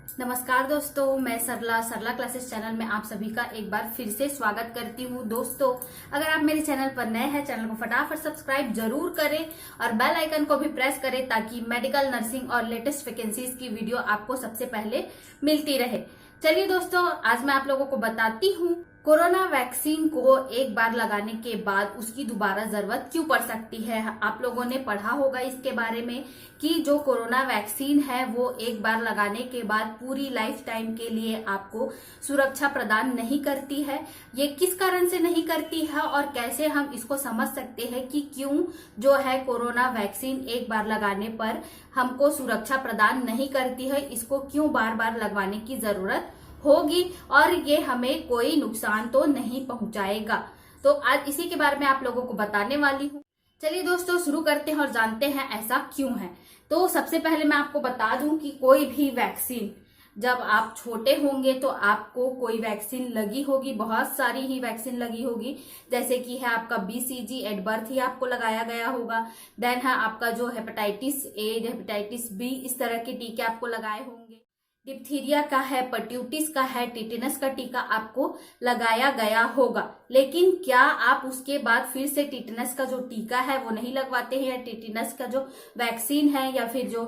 नमस्कार दोस्तों, मैं सरला सरला क्लासेस चैनल में आप सभी का एक बार फिर से स्वागत करती हूँ। दोस्तों, अगर आप मेरे चैनल पर नए हैं, चैनल को फटाफट सब्सक्राइब जरूर करें और बेल आइकन को भी प्रेस करें ताकि मेडिकल, नर्सिंग और लेटेस्ट वैकेंसीज की वीडियो आपको सबसे पहले मिलती रहे। चलिए दोस्तों, आज मैं आप लोगों को बताती हूँ कोरोना वैक्सीन को एक बार लगाने के बाद उसकी दोबारा जरूरत क्यों पड़ सकती है। आप लोगों ने पढ़ा होगा इसके बारे में कि जो कोरोना वैक्सीन है वो एक बार लगाने के बाद पूरी लाइफ टाइम के लिए आपको सुरक्षा प्रदान नहीं करती है। ये किस कारण से नहीं करती है और कैसे हम इसको समझ सकते हैं कि क्यों जो है कोरोना वैक्सीन एक बार लगाने पर हमको सुरक्षा प्रदान नहीं करती है, इसको क्यों बार बार लगवाने की जरूरत होगी और ये हमें कोई नुकसान तो नहीं पहुंचाएगा। तो आज इसी के बारे में आप लोगों को बताने वाली हूँ। चलिए दोस्तों, शुरू करते हैं और जानते हैं ऐसा क्यों है। तो सबसे पहले मैं आपको बता दूं कि कोई भी वैक्सीन, जब आप छोटे होंगे तो आपको कोई वैक्सीन लगी होगी, बहुत सारी ही वैक्सीन लगी होगी। जैसे कि है आपका BCG एट बर्थ ही आपको लगाया गया होगा। देन है आपका जो हेपेटाइटिस A, हेपेटाइटिस B, इस तरह के टीके आपको लगाए होंगे। डिप्थीरिया का है, पर्ट्यूटिस का है, टिटेनस का टीका आपको लगाया गया होगा। लेकिन क्या आप उसके बाद फिर से टिटेनस का जो टीका है वो नहीं लगवाते हैं, या टिटेनस का जो वैक्सीन है या फिर जो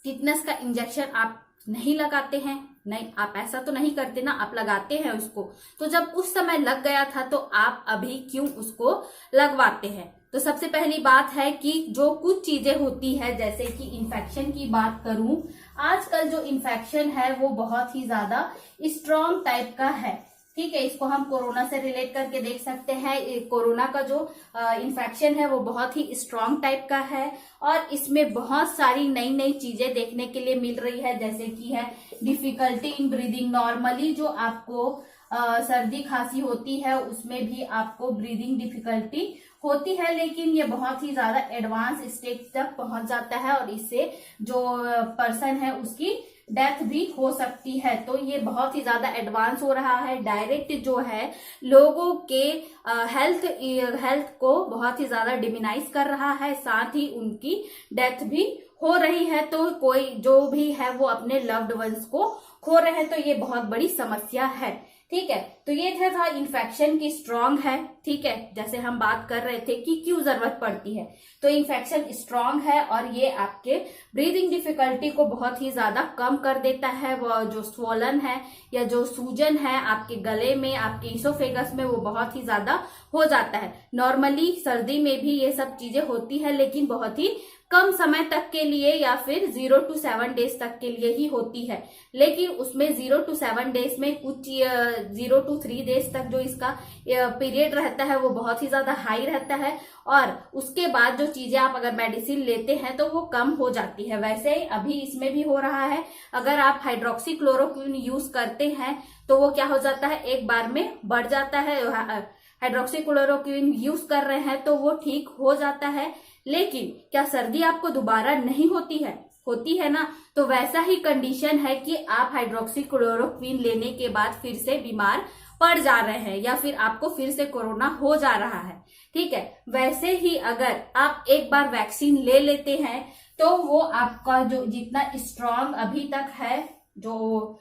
टिटेनस का इंजेक्शन आप नहीं लगाते हैं? नहीं, आप ऐसा तो नहीं करते ना, आप लगाते हैं उसको। तो जब उस समय लग गया था तो आप अभी क्यों उसको लगवाते हैं? तो सबसे पहली बात है कि जो कुछ चीजें होती है, जैसे कि इन्फेक्शन की बात करूं, आजकल जो इन्फेक्शन है वो बहुत ही ज्यादा स्ट्रॉन्ग टाइप का है। ठीक है, इसको हम कोरोना से रिलेट करके देख सकते हैं। कोरोना का जो इन्फेक्शन है वो बहुत ही स्ट्रॉन्ग टाइप का है और इसमें बहुत सारी नई नई चीजें देखने के लिए मिल रही है। जैसे कि है डिफिकल्टी इन ब्रीदिंग। नॉर्मली जो आपको सर्दी खांसी होती है उसमें भी आपको ब्रीदिंग डिफिकल्टी होती है, लेकिन ये बहुत ही ज्यादा एडवांस स्टेज तक पहुंच जाता है और इससे जो पर्सन है उसकी डेथ भी हो सकती है। तो ये बहुत ही ज्यादा एडवांस हो रहा है। डायरेक्ट जो है लोगों के हेल्थ को बहुत ही ज्यादा डिमिनाइज कर रहा है, साथ ही उनकी डेथ भी हो रही है। तो कोई जो भी है वो अपने लव्ड वंस को खो रहे हैं, तो ये बहुत बड़ी समस्या है। ठीक है, तो ये था इन्फेक्शन की स्ट्रॉन्ग है। ठीक है, जैसे हम बात कर रहे थे कि क्यों जरूरत पड़ती है, तो इन्फेक्शन स्ट्रॉन्ग है और ये आपके ब्रीदिंग डिफिकल्टी को बहुत ही ज्यादा कम कर देता है। वो जो स्वॉलन है या जो सूजन है आपके गले में, आपके इसोफेगस में, वो बहुत ही ज्यादा हो जाता है। नॉर्मली सर्दी में भी ये सब चीजें होती है, लेकिन बहुत ही कम समय तक के लिए या फिर 0 to 7 डेज तक के लिए ही होती है। लेकिन उसमें 0 to 7 डेज में कुछ 0 to 3 डेज तक जो इसका पीरियड रहता है वो बहुत ही ज्यादा हाई रहता है और उसके बाद जो चीजें आप अगर मेडिसिन लेते हैं तो वो कम हो जाती है। वैसे ही अभी इसमें भी हो रहा है। अगर आप हाइड्रोक्सीक्लोरोक्विन यूज करते हैं तो वो क्या हो जाता है, एक बार में बढ़ जाता है। हाइड्रोक्सीक्लोरोक्विन यूज कर रहे हैं तो वो ठीक हो जाता है, लेकिन क्या सर्दी आपको दोबारा नहीं होती है? होती है ना। तो वैसा ही कंडीशन है कि आप हाइड्रोक्सीक्लोरोक्विन लेने के बाद फिर से बीमार पड़ जा रहे हैं या फिर आपको फिर से कोरोना हो जा रहा है। ठीक है, वैसे ही अगर आप एक बार वैक्सीन ले लेते हैं तो वो आपका जो जितना स्ट्रॉन्ग अभी तक है जो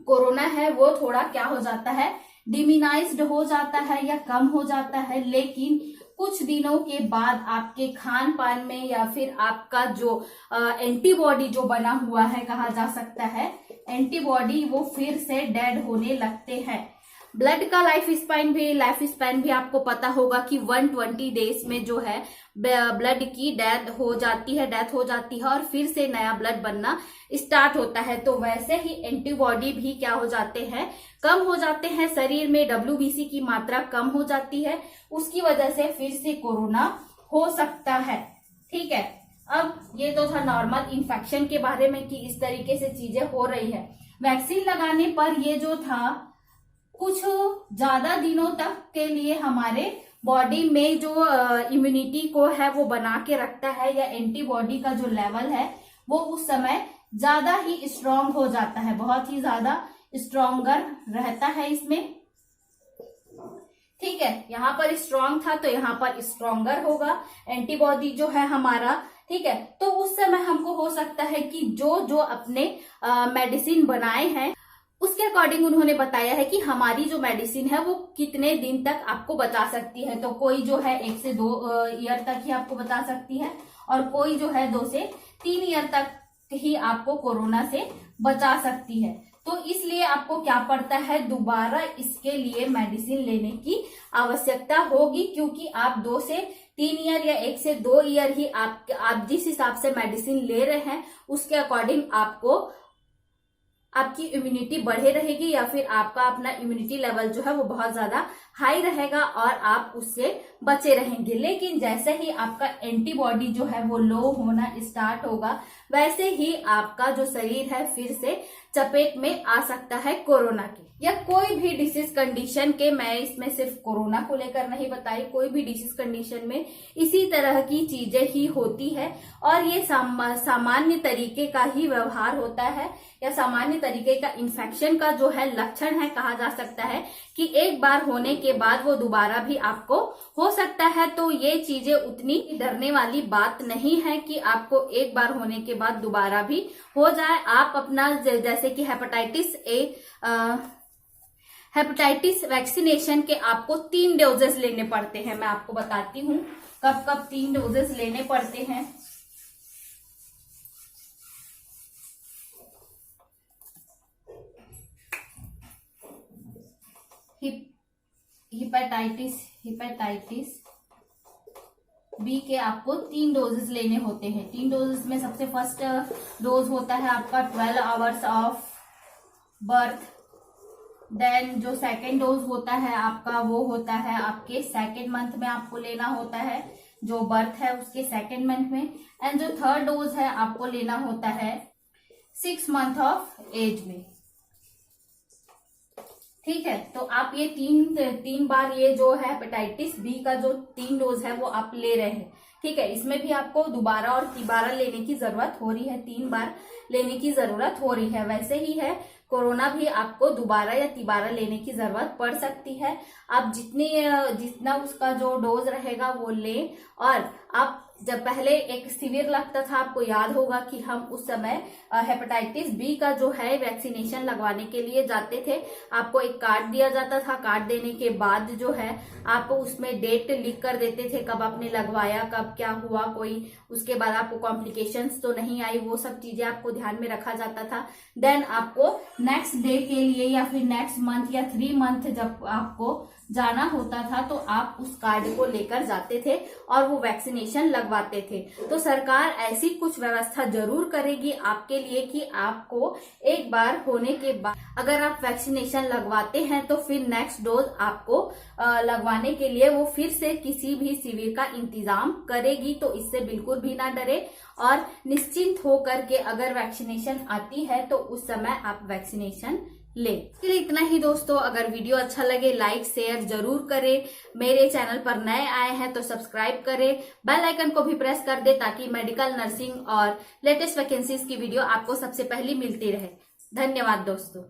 कोरोना है वो थोड़ा क्या हो जाता है, डिमिनाइज्ड हो जाता है या कम हो जाता है। लेकिन कुछ दिनों के बाद आपके खान पान में या फिर आपका जो एंटीबॉडी जो बना हुआ है, कहा जा सकता है एंटीबॉडी, वो फिर से डेड होने लगते हैं। ब्लड का लाइफ स्पैन भी आपको पता होगा कि 120 डेज में जो है ब्लड की डेथ हो जाती है और फिर से नया ब्लड बनना स्टार्ट होता है। तो वैसे ही एंटीबॉडी भी क्या हो जाते हैं, कम हो जाते हैं। शरीर में WBC की मात्रा कम हो जाती है, उसकी वजह से फिर से कोरोना हो सकता है। ठीक है, अब ये तो था नॉर्मल इन्फेक्शन के बारे में कि इस तरीके से चीजें हो रही है। वैक्सीन लगाने पर ये जो था कुछ ज्यादा दिनों तक के लिए हमारे बॉडी में जो इम्यूनिटी को है वो बना के रखता है, या एंटीबॉडी का जो लेवल है वो उस समय ज्यादा ही स्ट्रॉन्ग हो जाता है, बहुत ही ज्यादा स्ट्रॉन्गर रहता है इसमें। ठीक है, यहाँ पर स्ट्रॉन्ग था तो यहाँ पर स्ट्रॉन्गर होगा एंटीबॉडी जो है हमारा। ठीक है। तो उस समय हमको हो सकता है कि जो जो अपने मेडिसिन बनाए हैं उसके अकॉर्डिंग उन्होंने बताया है कि हमारी जो मेडिसिन है वो कितने दिन तक आपको बचा सकती है। तो कोई जो है 1 से 2 ईयर तक ही आपको बचा सकती है और कोई जो है 2 से 3 ईयर तक ही आपको कोरोना से बचा सकती है। तो इसलिए आपको क्या पड़ता है, दोबारा इसके लिए मेडिसिन लेने की आवश्यकता होगी, क्योंकि आप 2 से 3 ईयर या 1 से 2 ईयर ही आप जिस हिसाब से मेडिसिन ले रहे हैं उसके अकॉर्डिंग आपकी इम्यूनिटी बढ़े रहेगी या फिर आपका अपना इम्यूनिटी लेवल जो है वो बहुत ज्यादा हाई रहेगा और आप उससे बचे रहेंगे। लेकिन जैसे ही आपका एंटीबॉडी जो है वो लो होना स्टार्ट होगा वैसे ही आपका जो शरीर है फिर से चपेट में आ सकता है कोरोना की, या कोई भी डिसीज कंडीशन के। मैं इसमें सिर्फ कोरोना को लेकर नहीं बताई, कोई भी डिसीज कंडीशन में इसी तरह की चीजें ही होती है और ये सामान्य तरीके का ही व्यवहार होता है या सामान्य तरीके का इन्फेक्शन का जो है लक्षण है। कहा जा सकता है कि एक बार होने के बाद वो दोबारा भी आपको हो सकता है। तो ये चीजें उतनी डरने वाली बात नहीं है कि आपको एक बार होने के बाद दोबारा भी हो जाए। आप अपना जैसे कि हेपेटाइटिस वैक्सीनेशन के आपको 3 डोजेस लेने पड़ते हैं। मैं आपको बताती हूँ कब कब 3 डोजेस लेने पड़ते हैं। हेपेटाइटिस बी के आपको 3 डोजेस लेने होते हैं। 3 डोजेस में सबसे फर्स्ट डोज होता है आपका 12 आवर्स ऑफ बर्थ। देन जो सेकेंड डोज होता है आपका वो होता है आपके 2nd मंथ में आपको लेना होता है, जो बर्थ है उसके 2nd मंथ में। एंड जो थर्ड डोज है आपको लेना होता है 6 मंथ ऑफ एज में। ठीक है, तो आप ये तीन बार ये जो है हेपेटाइटिस बी का जो 3 डोज है वो आप ले रहे हैं। ठीक है, इसमें भी आपको दोबारा और तिबारा लेने की जरूरत हो रही है, 3 बार लेने की जरूरत हो रही है। वैसे ही है कोरोना भी आपको दोबारा या तिबारा लेने की जरूरत पड़ सकती है। आप जितना उसका जो डोज रहेगा वो लें। और आप जब पहले एक सिवियर लगता था, आपको याद होगा कि हम उस समय हेपेटाइटिस बी का जो है वैक्सीनेशन लगवाने के लिए जाते थे। आपको एक कार्ड दिया जाता था, कार्ड देने के बाद जो है आप उसमें डेट लिख कर देते थे कब आपने लगवाया, कब क्या हुआ, कोई उसके बाद आपको कॉम्प्लिकेशंस तो नहीं आई, वो सब चीजें आपको ध्यान में रखा जाता था। देन आपको नेक्स्ट डे के लिए या फिर नेक्स्ट मंथ या 3 मंथ जब आपको जाना होता था तो आप उस कार्ड को लेकर जाते थे और वो वैक्सीनेशन लगवाते थे। तो सरकार ऐसी कुछ व्यवस्था जरूर करेगी आपके लिए कि आपको एक बार होने के बाद अगर आप वैक्सीनेशन लगवाते हैं तो फिर नेक्स्ट डोज आपको लगवाने के लिए वो फिर से किसी भी शिविर का इंतजाम करेगी। तो इससे बिल्कुल भी ना डरे और निश्चिंत होकर के अगर वैक्सीनेशन आती है तो उस समय आप वैक्सीनेशन ले। इसलिए इतना ही दोस्तों, अगर वीडियो अच्छा लगे लाइक शेयर जरूर करें। मेरे चैनल पर नए आए हैं तो सब्सक्राइब करें, बेल आइकन को भी प्रेस कर दे ताकि मेडिकल, नर्सिंग और लेटेस्ट वैकेंसीज की वीडियो आपको सबसे पहले मिलती रहे। धन्यवाद दोस्तों।